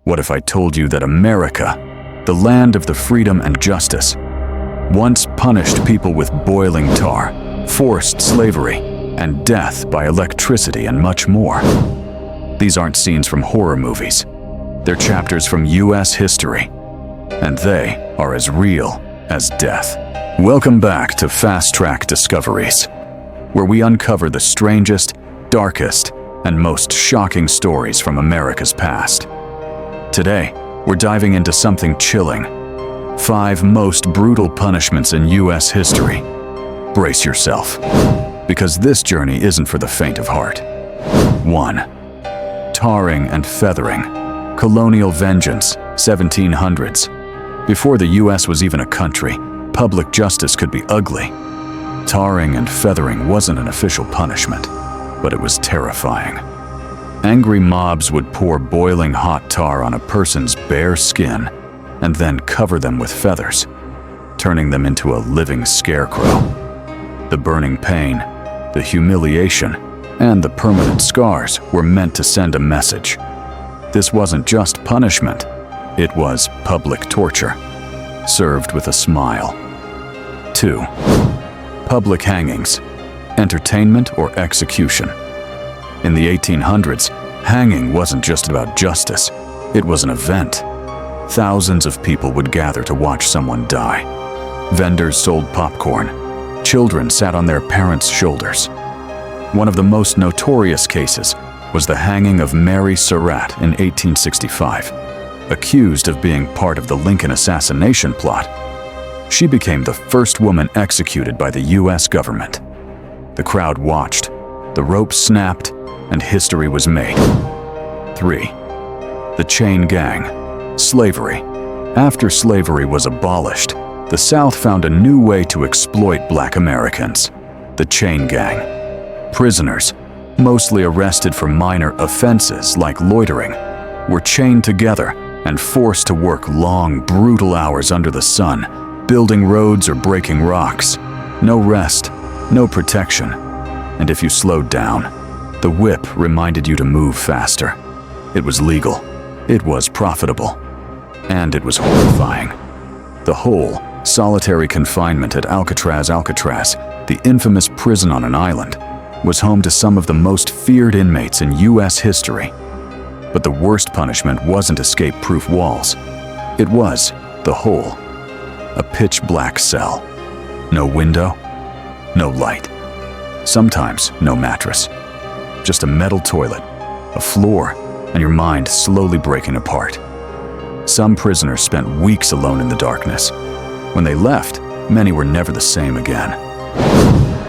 What if I told you that America, the land of the freedom and justice, once punished people with boiling tar, forced slavery, and death by electricity and much more? These aren't scenes from horror movies. They're chapters from U.S. history, and they are as real as death. Welcome back to Fast Track Discoveries, where we uncover the strangest, darkest, and most shocking stories from America's past. Today, we're diving into something chilling. 5 most brutal punishments in U.S. history. Brace yourself, because this journey isn't for the faint of heart. 1. Tarring and feathering. Colonial vengeance, 1700s. Before the U.S. was even a country, public justice could be ugly. Tarring and feathering wasn't an official punishment, but it was terrifying. Angry mobs would pour boiling hot tar on a person's bare skin and then cover them with feathers, turning them into a living scarecrow. The burning pain, the humiliation, and the permanent scars were meant to send a message. This wasn't just punishment, it was public torture, served with a smile. 2. Public hangings, entertainment or execution. In the 1800s, hanging wasn't just about justice, it was an event. Thousands of people would gather to watch someone die. Vendors sold popcorn. Children sat on their parents' shoulders. One of the most notorious cases was the hanging of Mary Surratt in 1865, accused of being part of the Lincoln assassination plot. She became the first woman executed by the U.S. government. The crowd watched, the rope snapped, and history was made. 3. The chain gang. Slavery. After slavery was abolished, the South found a new way to exploit Black Americans: the chain gang. Prisoners, mostly arrested for minor offenses like loitering, were chained together and forced to work long, brutal hours under the sun, building roads or breaking rocks. No rest, no protection, and if you slowed down, the whip reminded you to move faster. It was legal, it was profitable, and it was horrifying. The whole solitary confinement at Alcatraz, the infamous prison on an island, was home to some of the most feared inmates in U.S. history. But the worst punishment wasn't escape-proof walls. It was the hole, a pitch-black cell. No window, no light. Sometimes no mattress. Just a metal toilet, a floor, and your mind slowly breaking apart. Some prisoners spent weeks alone in the darkness. When they left, many were never the same again.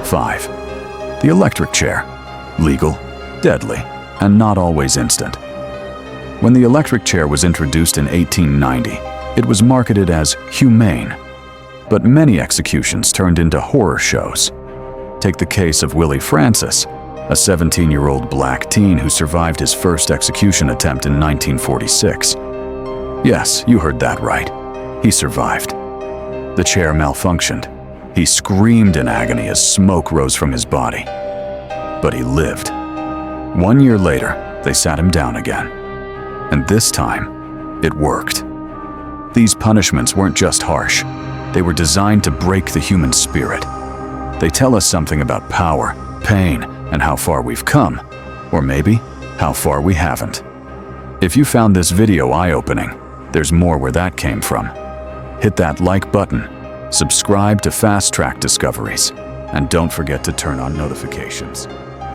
5. The electric chair. Legal, deadly, and not always instant. When the electric chair was introduced in 1890, it was marketed as humane. But many executions turned into horror shows. Take the case of Willie Francis, a 17-year-old black teen who survived his first execution attempt in 1946. Yes, you heard that right. He survived. The chair malfunctioned. He screamed in agony as smoke rose from his body. But he lived. 1 year later, they sat him down again. And this time, it worked. These punishments weren't just harsh. They were designed to break the human spirit. They tell us something about power, pain, and how far we've come, or maybe how far we haven't. If you found this video eye-opening, there's more where that came from. Hit that like button, subscribe to Fast Track Discoveries, and don't forget to turn on notifications.